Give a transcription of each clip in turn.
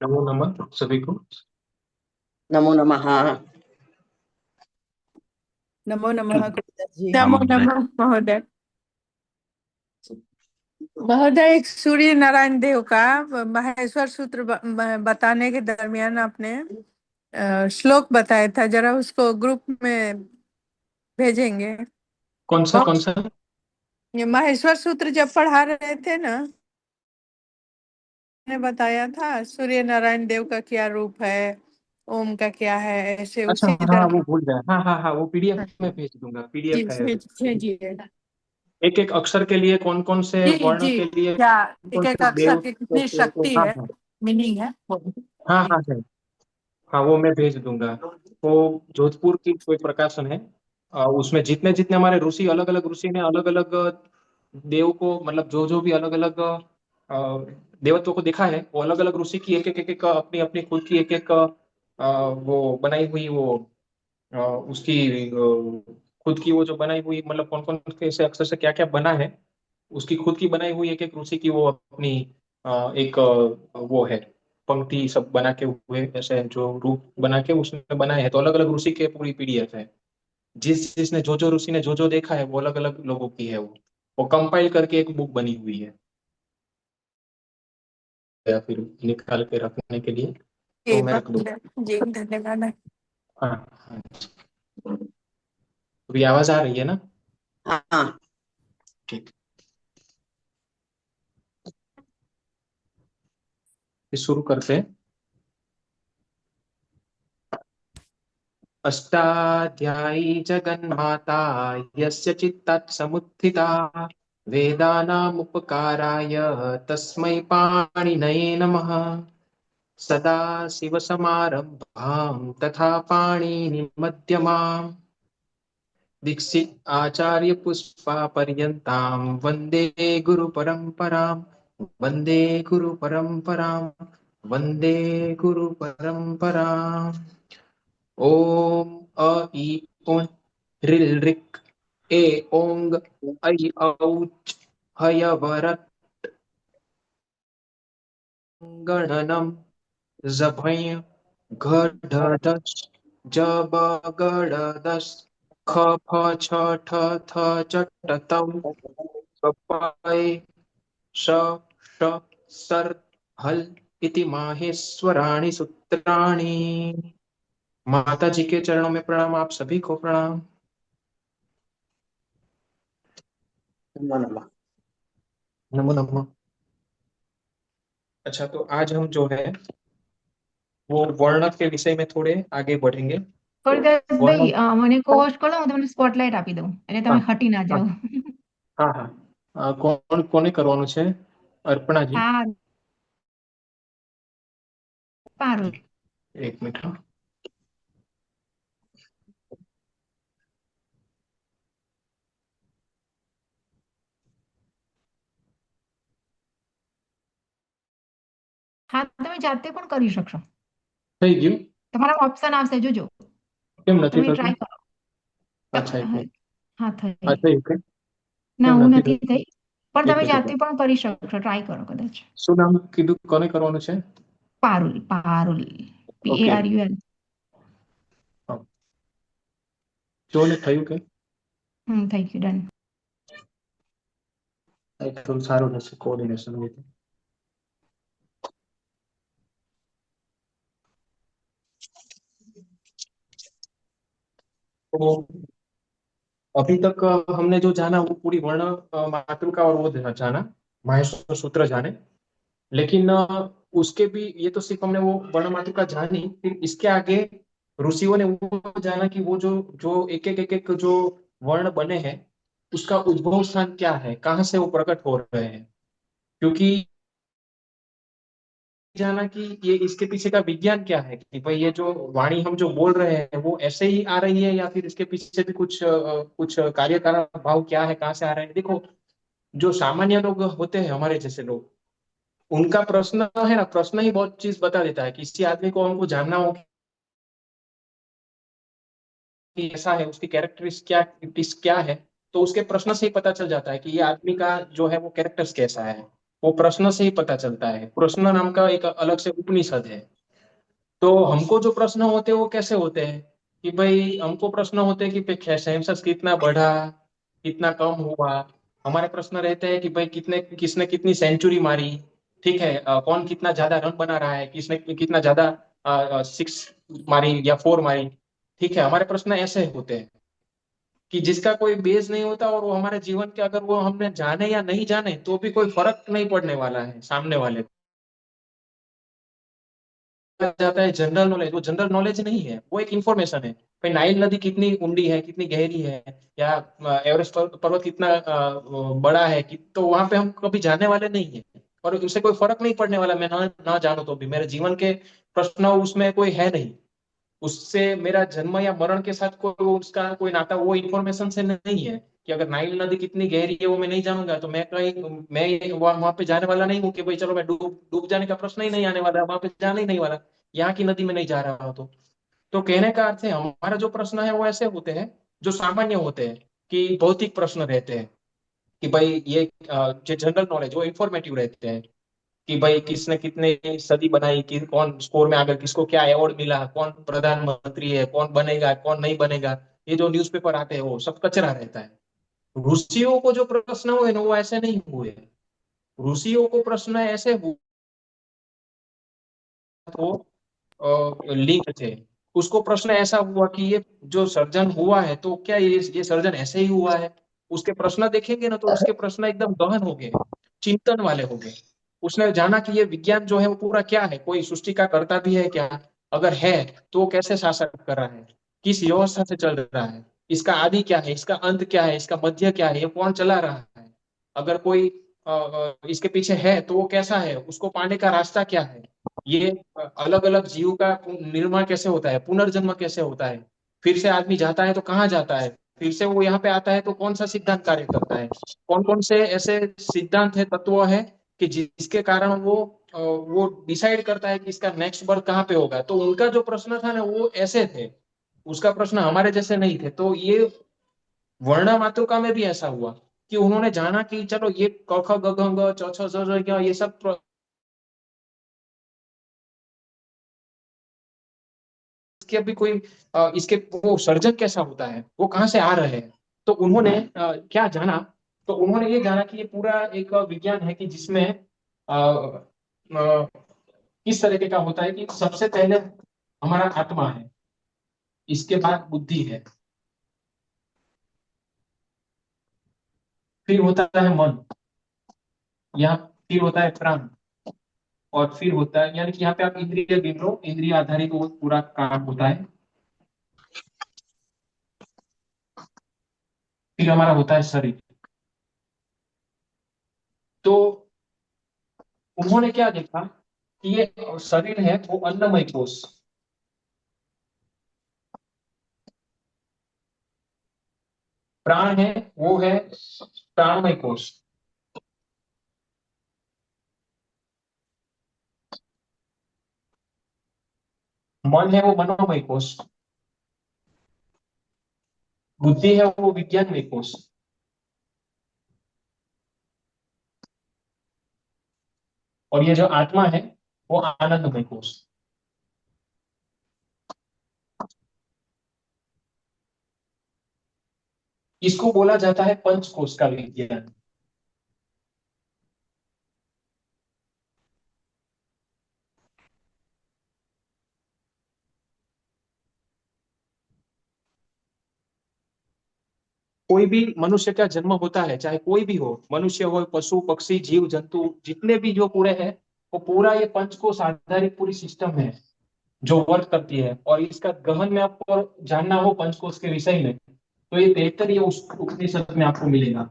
नमो नमः सभी को। नमो नमः। नमो नमः गुरुदेव जी। नमो नमः महोदय। महोदय, एक सूर्य नारायण देव का माहेश्वर सूत्र बताने के दरमियान आपने श्लोक बताया था, जरा उसको ग्रुप में भेजेंगे। कौन सा कौन सा? ये माहेश्वर सूत्र जब पढ़ा रहे थे ना, ने बताया था सूर्य नारायण देव का क्या रूप है, ओम का क्या है, ऐसे अच्छा, उसी हाँ वो तरह। भूल गया। हाँ हाँ हाँ, वो पीडीएफ में भेज दूंगा। जी पीडीएफ है। भेजिए। एक एक अक्षर के लिए कौन कौन से जी वर्ण जी, के लिए क्या कौन एक कौन एक से अक्षर देव की कितनी कैसे शक्ति हाँ है, हाँ मीनिंग है। हाँ हाँ है। हाँ वो मैं भेज दूंगा। वो जोधपुर की कोई प्रकाशन है। उसमें जितने जितने हमारे ऋषि, अलग अलग ऋषि ने अलग अलग देव को, मतलब जो जो भी अलग अलग देवत्व को देखा है, वो अलग अलग ऋषि की एक अपनी अपनी खुद की एक एक वो बनाई हुई वो उसकी खुद की वो जो बनाई हुई, मतलब कौन कौन कैसे अक्षर से क्या क्या बना है, उसकी खुद की बनाई हुई एक एक ऋषि की वो अपनी एक वो है, पंक्ति सब बना के हुए ऐसे जो रूप बना के उसने बनाए हैं। तो अलग अलग ऋषि के पूरी पीडीएफ है। जिस जिसने जो जो ऋषि ने जो जो देखा है वो अलग अलग लोगों की है। वो कंपाइल करके एक बुक बनी हुई है, या फिर निकाल के रखने के लिए तो जी मैं रख दूँ। जी, धन्यवाद। हाँ हाँ। अभी आवाज आ रही है ना? हाँ। ठीक। फिर शुरू करते हैं। अष्टाध्यायी जगन्माता यस्य चित्तात् समुत्थिता वेदानामुपकाराय तस्मै पाणिनये नमः। सदा शिवसमारम्भां तथा पाणिनिमध्यमाम् दीक्षित आचार्य पुष्पा पर्यन्तां वन्दे गुरुपरम्पराम्। वन्दे गुरुपरम्पराम्। वन्दे गुरुपरम्पराम्। ओम अ इ उन ऋल ऋक ए ओंग ऐ औच हयवरत गणनम जभय घढधस जबगडदस ख फ छ ठ थ च ट तौ पपय श श सर हल इति माहेश्वराणि सूत्राणि। माता जी के चरणों में प्रणाम, आप सभी को प्रणाम। नमो नमः। नमो नमः। अच्छा, तो आज हम जो है वो वर्ण के विषय में थोड़े आगे बढ़ेंगे। गुरुदेव वर्ण। भाई, મને co-host કરો, હું તમને સ્પોટલાઇટ આપી દઉં એટલે તમે हाँ હટી ના हाँ જાઓ. हाँ हाँ। कौन कोने करवानो छे? अर्पणा जी। હા, પારુલ. ठीक, एक मिनट। हाँ। હા, તમે જાતે પણ કરી શકશો. થઈ ગયું? તમારા ઓપ્શન આવશે, જોજો. કેમ નથી તમે થતું? ટ્રાય કરો. અચ્છા, એક મિનિટ। હા, થઈ. થયું કે? ના, કેમ હું નથી નથી થતું? થઈ, પણ એક તમે મિનિટ જાતે ઉભા। પણ કરી શકશો. ટ્રાય કરો કદાચ. શું નામ કીધું? કોને કરવાનું છે? પારુલ, પારુલ. ઓકે। PARUL. હા, જો ને થયું કે? થઈ ગયું, ડન. થોડું સારું રહેશે કોઓર્ડિનેશન હોય તો। तो अभी तक हमने जो जाना वो पूरी वर्ण मातृका और वो जाना, माहेश्वर सूत्र जाने। लेकिन उसके भी, ये तो सिर्फ हमने वो वर्ण मातृका जानी, फिर इसके आगे ऋषियों ने वो जाना कि वो जो जो एक एक जो वर्ण बने हैं उसका उद्भव स्थान क्या है, कहाँ से वो प्रकट हो रहे हैं। क्योंकि जाना कि ये इसके पीछे का विज्ञान क्या है, कि भाई ये जो वाणी हम जो बोल रहे हैं वो ऐसे ही आ रही है या फिर इसके पीछे भी कुछ कार्य कारण भाव क्या है, कहाँ से आ रहे हैं। देखो, जो सामान्य लोग होते हैं, हमारे जैसे लोग, उनका प्रश्न है ना, प्रश्न ही बहुत चीज बता देता है। किसी आदमी को हमको जानना हो कि ऐसा है, उसकी कैरेक्टरिस्टिक्स क्या है, तो उसके प्रश्न से ही पता चल जाता है कि ये आदमी का जो है वो कैरेक्टर्स कैसा है। वो प्रश्न से ही पता चलता है। प्रश्न नाम का एक अलग से उपनिषद है। तो हमको जो प्रश्न होते हैं वो कैसे होते हैं कि भाई हमको प्रश्न होते हैं कि भाई सेंसस कितना बढ़ा, कितना कम हुआ। हमारे प्रश्न रहते हैं कि भाई कितने किसने कितनी सेंचुरी मारी, ठीक है, कौन कितना ज्यादा रन बना रहा है, किसने कितना ज्यादा सिक्स मारी या फोर मारी। ठीक है, हमारे प्रश्न ऐसे होते हैं कि जिसका कोई बेस नहीं होता, और वो हमारे जीवन के अगर वो हमने जाने या नहीं जाने तो भी कोई फर्क नहीं पड़ने वाला है सामने वाले को। जाता है जनरल नॉलेज, वो जनरल नॉलेज नहीं है, वो एक इंफॉर्मेशन है। भाई नाइल नदी कितनी ऊंडी है, कितनी गहरी है, या एवरेस्ट पर्वत कितना बड़ा है कि, तो वहां पे हम कभी जाने वाले नहीं है। और उससे कोई फर्क नहीं पड़ने वाला, मैं ना जानू तो भी मेरे जीवन के प्रश्न उसमें कोई है नहीं। उससे मेरा जन्म या मरण के साथ कोई उसका कोई नाता वो इन्फॉर्मेशन से नहीं है। कि अगर नाइल नदी कितनी गहरी है वो मैं नहीं जानूंगा तो मैं वहां पे जाने वाला नहीं हूँ कि भाई चलो मैं डूब डूब जाने का प्रश्न ही नहीं आने वाला, वहां पे जाने ही नहीं वाला, यहाँ की नदी में नहीं जा रहा हो तो कहने का अर्थ है हमारा जो प्रश्न है वो ऐसे होते हैं जो सामान्य होते हैं, कि भौतिक प्रश्न रहते हैं। कि भाई ये जो जनरल नॉलेज वो इंफॉर्मेटिव रहते हैं कि भाई किसने कितने सदी बनाई, कि कौन स्कोर में आगे, किसको क्या अवार्ड मिला, कौन प्रधानमंत्री है, कौन बनेगा कौन नहीं बनेगा। ये जो न्यूज़पेपर आते हैं वो सब कचरा रहता है। रूसियों को जो प्रश्न हुए ना वो ऐसे नहीं हुए। रूसियों को प्रश्न ऐसे हुए तो लिंक थे। उसको प्रश्न ऐसा हुआ कि ये जो सर्जन हुआ है तो क्या ये सर्जन ऐसे ही हुआ है। उसके प्रश्न देखेंगे ना तो उसके प्रश्न एकदम गहन हो गए, चिंतन वाले हो गए। उसने जाना कि ये विज्ञान जो है वो पूरा क्या है, कोई सृष्टि का कर्ता भी है क्या, अगर है तो वो कैसे शासन कर रहा है, किस व्यवस्था से चल रहा है, इसका आदि क्या है, इसका अंत क्या है, इसका मध्य क्या है, ये कौन चला रहा है, अगर कोई इसके पीछे है तो वो कैसा है, उसको पाने का रास्ता क्या है, ये अलग अलग जीव का निर्माण कैसे होता है, पुनर्जन्म कैसे होता है, फिर से आदमी जाता है तो कहाँ जाता है, फिर से वो यहाँ पे आता है तो कौन सा सिद्धांत कार्य करता है, कौन कौन से ऐसे सिद्धांत है, तत्व है कि जिसके कारण वो डिसाइड करता है कि इसका नेक्स्ट बर्थ कहाँ पे होगा। तो उनका जो प्रश्न था ना वो ऐसे थे, उसका प्रश्न हमारे जैसे नहीं थे। तो ये वर्ण मातृका में भी ऐसा हुआ कि उन्होंने जाना कि चलो ये क ख ग घ ङ च छ ज झ ञ ये सब इसके भी कोई इसके वो सर्जन कैसा होता है, वो कहाँ से आ रहे हैं। तो उन्होंने क्या जाना, तो उन्होंने ये जाना कि ये पूरा एक विज्ञान है कि जिसमें किस तरीके का होता है कि सबसे पहले हमारा आत्मा है, इसके बाद बुद्धि है, फिर होता है मन, यहाँ फिर होता है प्राण, और फिर होता है, यानी कि यहाँ पे आप इंद्रिय गिन लो, इंद्रिय आधारित वो पूरा काम होता है। फिर हमारा होता है शरीर। तो उन्होंने क्या देखा कि ये शरीर है वो अन्नमय कोश, प्राण है वो है प्राणमय कोश, मन है वो मनोमय कोश, बुद्धि है वो विज्ञानमय कोश, और ये जो आत्मा है वो आनंदमय कोश। इसको बोला जाता है पंचकोश का विज्ञान। कोई भी मनुष्य का जन्म होता है, चाहे कोई भी हो, मनुष्य हो, पशु पक्षी जीव जंतु, जितने भी जो पूरे हैं, वो पूरा ये पंचकोश आधारित पूरी सिस्टम है जो वर्क करती है। और इसका गहन में आपको जानना हो पंचकोश के विषय में तो ये बेहतर ये उस उपनिषद में आपको मिलेगा।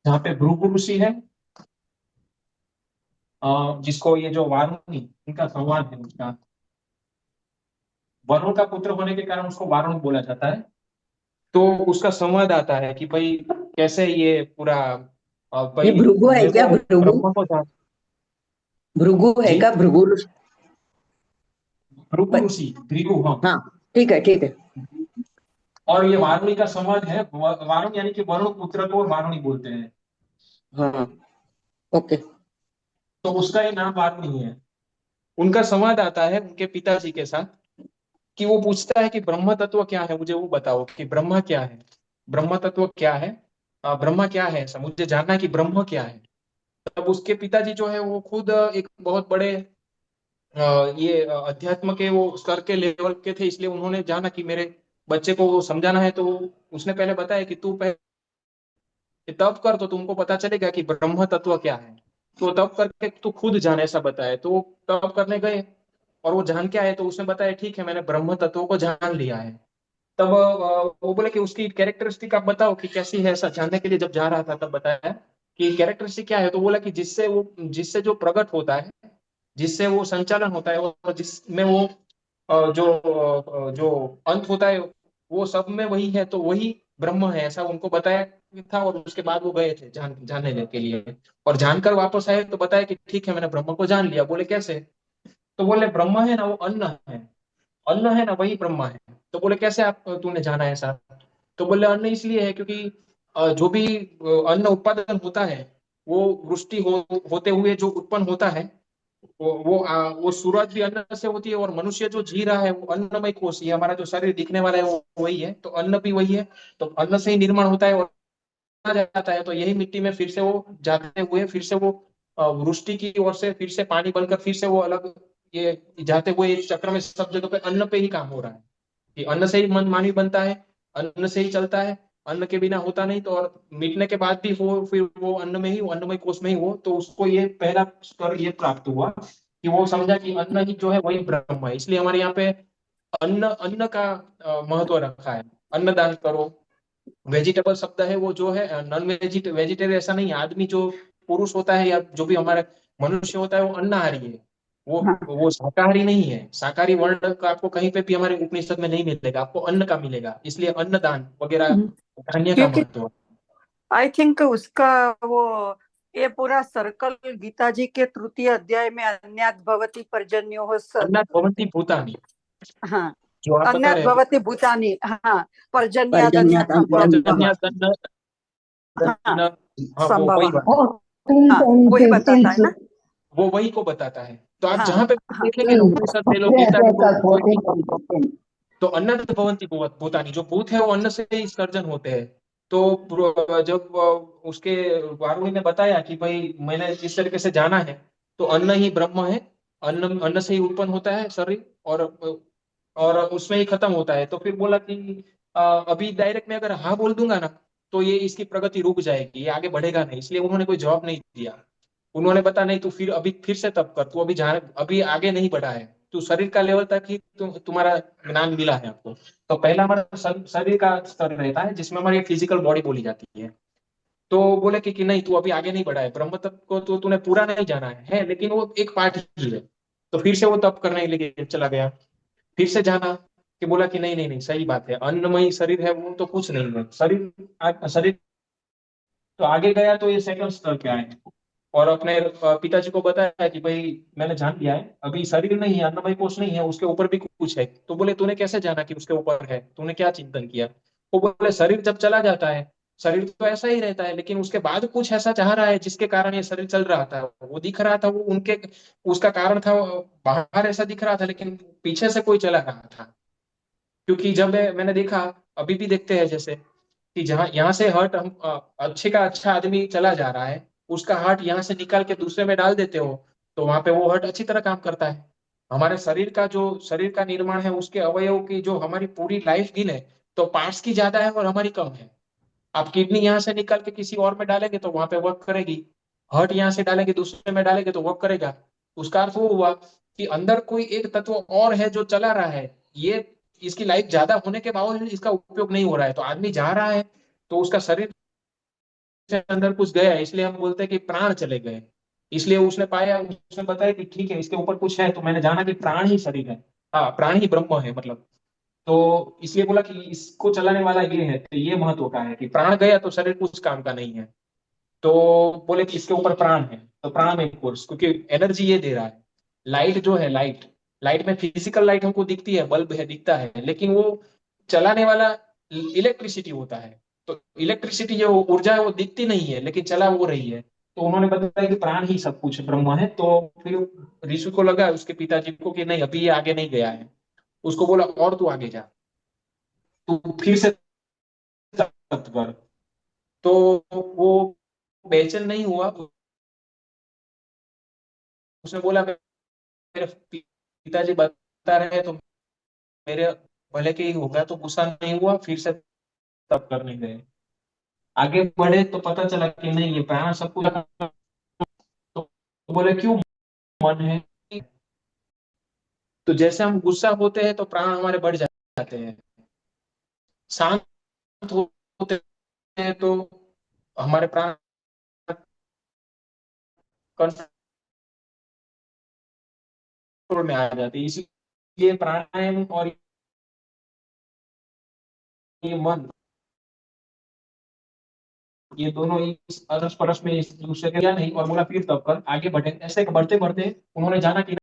जहाँ पे भृगु ऋषि है, जिसको ये जो वारुणी इनका संवाद है, उसका वरुण का पुत्र होने के कारण उसको वारुण बोला जाता है। तो उसका संवाद आता है कि भाई कैसे ये पूरा ये भाई भृगु है मेरे क्या? को भृगु ब्रह्म को जान। भृगु है जी, क्या? भृगु भृगु ऋषि, भृगु, हाँ। हाँ, ठीक है, ठीक है। और ये वारुणी का संवाद है। वारुण यानी कि वरुण पुत्र को वारुणी बोलते हैं। हाँ। ओके। तो उसका ये नाम वारुणी है। उनका संवाद आता है उनके पिताजी के साथ कि वो पूछता है कि ब्रह्म तत्व क्या है, मुझे वो बताओ कि ब्रह्म क्या है, ब्रह्म तत्व क्या है, ब्रह्म क्या है, ऐसा मुझे जानना है कि ब्रह्म क्या है। तब उसके पिताजी जो है वो खुद एक बहुत बड़े ये अध्यात्म के वो स्तर के लेवल के थे, इसलिए उन्होंने जाना कि मेरे बच्चे को वो समझाना है। तो उसने पहले बताया कि तू पहले तब कर तो तुमको पता चलेगा कि ब्रह्म तत्व क्या है। तो तब करके तू खुद जान, ऐसा बताया। तो वो तब करने गए और वो जान के आए। तो उसने बताया ठीक है, मैंने ब्रह्म तत्व को जान लिया है। तब वो बोले कि उसकी कैरेक्टरिस्टिक आप बताओ कि कैसी है, ऐसा जानने के लिए जब जा रहा था तब बताया कि कैरेक्टरिस्टिक क्या है। तो बोला कि जिससे जो प्रकट होता है, जिससे वो संचालन होता है और जिसमें वो जो अंत होता है, वो सब में वही है, तो वही ब्रह्म है, ऐसा उनको बताया था। और उसके बाद वो गए थे जानने के लिए। और जानकर वापस आए तो बताया कि ठीक है, मैंने ब्रह्म को जान लिया। बोले कैसे? तो बोले ब्रह्म है ना वो अन्न है, अन्न है ना वही ब्रह्म है। तो बोले कैसे आप तूने जाना ऐसा? तो बोले अन्न इसलिए है क्योंकि जो भी अन्न उत्पादन होता है वो वृष्टि होते हुए जो उत्पन्न होता है, वो शुरुआत भी अन्न से होती है। और मनुष्य जो जी रहा है वो अन्नमय कोश, ये हमारा जो शरीर दिखने वाला है वो वही है, तो अन्न भी वही है। तो अन्न से ही निर्माण होता है और आ जाता है, तो यही मिट्टी में फिर से वो जाते हुए फिर से वो वृष्टि की ओर से फिर से पानी बनकर फिर से वो अलग ये जाते हुए इस चक्र में सब जगह पे अन्न पे ही काम हो रहा है कि अन्न से ही मन मानवी बनता है, अन्न से ही चलता है, अन्न के बिना होता नहीं। तो और मिटने के बाद भी वो फिर वो अन्न में ही, वो अन्नमय कोश में ही वो, तो उसको ये पहला स्तर ये प्राप्त हुआ कि वो समझा कि अन्न ही जो है वही ब्रह्म है। इसलिए हमारे यहाँ पे अन्न अन्न का महत्व रखा है। अन्नदान करो। वेजिटेबल शब्द है वो जो है, नॉन वेजिटेरियन ऐसा नहीं है। आदमी जो पुरुष होता है या जो भी हमारा मनुष्य होता है वो अन्नहारी है। वो हाँ। वो शाकाहारी नहीं है। शाकाहारी वर्ण का आपको कहीं पे भी हमारे उपनिषद में नहीं मिलेगा, आपको अन्न का मिलेगा। इसलिए अन्नदान वगैरह हम्म, धान्य का क्योंकि महत्व है। आई थिंक उसका वो ये पूरा सर्कल गीता जी के तृतीय अध्याय में अन्यात् भवति पर्जन्यो अन्नात् भवन्ति भूतानि, हाँ, जो आप बता अन्यात् रहे हैं। भवति भूतानि, हाँ, पर्जन्यात् पर्जन्यता अन्यत् संभवः। पर्जन्यात् हाँ, अन्न, हाँ वो वही संभवः। बात है। और तीन हाँ, वही बताता है ना। वो वही को बताता है। तो आप हाँ जहां पे हाँ देखेंगे ना, उपनिषद ले लो, गीता ले लो, तो अन्न भवन्ति भूतानि, जो भूत है वो अन्न से ही सर्जन होते हैं। तो जब उसके वारुणी ने बताया कि भाई मैंने इस तरीके से जाना है, तो अन्न ही ब्रह्म है, अन्न अन्न से ही उत्पन्न होता है शरीर, और उसमें ही खत्म होता है। तो फिर बोला कि अभी डायरेक्ट में अगर हाँ बोल दूंगा ना तो ये इसकी प्रगति रुक जाएगी, ये आगे बढ़ेगा नहीं। इसलिए उन्होंने कोई जवाब नहीं दिया। उन्होंने बता नहीं, तू फिर अभी फिर से तब कर, तू अभी अभी आगे नहीं बढ़ा है, तू शरीर का लेवल तक ही तुम्हारा ज्ञान मिला है आपको। तो पहला हमारा शरीर का स्तर रहता है जिसमें हमारी फिजिकल बॉडी बोली जाती है। तो बोले कि नहीं, तू अभी आगे नहीं बढ़ा है, ब्रह्म तत्व को तो तूने पूरा नहीं जाना है, लेकिन वो एक पार्ट ही है। तो फिर से वो तप करने के लिए चला गया। फिर से जाना कि बोला कि नहीं नहीं नहीं, सही बात है, अन्नमय शरीर है वो तो कुछ नहीं है शरीर। शरीर तो आगे गया तो ये सेकंड स्तर पे आए और अपने पिताजी को बताया कि भाई मैंने जान लिया है, अभी शरीर नहीं है, अन्नमय कोश नहीं है, उसके ऊपर भी कुछ है। तो बोले तूने कैसे जाना कि उसके ऊपर है, तूने क्या चिंतन किया? वो बोले शरीर जब चला जाता है, शरीर तो ऐसा ही रहता है, लेकिन उसके बाद कुछ ऐसा चाह रहा है जिसके कारण ये शरीर चल रहा था। वो दिख रहा था, वो उनके उसका कारण था, वो बाहर ऐसा दिख रहा था, लेकिन पीछे से कोई चला रहा था। क्योंकि जब मैंने देखा, अभी भी देखते हैं जैसे कि जहाँ यहाँ से हर्ट हम अच्छे का अच्छा आदमी चला जा रहा है, उसका हार्ट यहाँ से निकाल के दूसरे में डाल देते हो, तो वहां पे वो हर्ट अच्छी तरह काम करता है। हमारे शरीर का निर्माण है, उसके अवयव की जो हमारी पूरी लाइफ गिने तो पार्ट्स की ज्यादा है और हमारी कम है। आप किडनी यहाँ से निकाल के किसी और में डालेंगे तो वहां पे वर्क करेगी, हर्ट यहाँ से डालेंगे दूसरे में डालेंगे तो वर्क करेगा। उसका अर्थ वो हुआ कि अंदर कोई एक तत्व और है जो चला रहा है। ये इसकी लाइफ ज्यादा होने के बावजूद इसका उपयोग नहीं हो रहा है, तो आदमी जा रहा है, तो उसका शरीर से अंदर कुछ गया है, इसलिए हम बोलते हैं कि प्राण चले गए। इसलिए उसने पाया, उसने बताया कि ठीक है इसके ऊपर कुछ है, तो मैंने जाना कि प्राण ही शरीर है। हाँ, प्राण ही ब्रह्म है मतलब। तो इसलिए बोला कि इसको चलाने वाला ये है, तो ये महत्व का है कि प्राण गया तो शरीर कुछ काम का नहीं है। तो बोले कि इसके ऊपर प्राण है, तो प्राण में कोर्स, क्योंकि एनर्जी ये दे रहा है। लाइट जो है, लाइट लाइट में फिजिकल लाइट हमको दिखती है, बल्ब है दिखता है, लेकिन वो चलाने वाला इलेक्ट्रिसिटी होता है। तो इलेक्ट्रिसिटी जो ऊर्जा है वो दिखती नहीं है लेकिन चला वो रही है। तो उन्होंने बताया कि प्राण ही सब कुछ ब्रह्म है। तो फिर ऋषि को लगा, उसके पिताजी को, कि नहीं अभी ये आगे नहीं गया है। उसको बोला और तू आगे जा, तू फिर से तप कर। तो वो बेचैन नहीं हुआ। उसने बोला मेरे पिताजी बता रहे हैं तो मेरे भले के ही होगा। तो गुस्सा नहीं हुआ, फिर से तप करने गए। आगे बढ़े तो पता चला कि नहीं ये प्राण सब कुछ। तो बोले क्यों, मन है। तो जैसे हम गुस्सा होते हैं तो प्राण हमारे बढ़ जाते हैं, शांत होते हैं तो हमारे प्राण कंट्रोल में आ जाते हैं। इसीलिए प्राणायाम और ये मन, ये दोनों इस अरस परस में इस दूसरे के, या नहीं, और बोला फिर तब कर आगे बढ़े। ऐसे बढ़ते बढ़ते उन्होंने जाना कि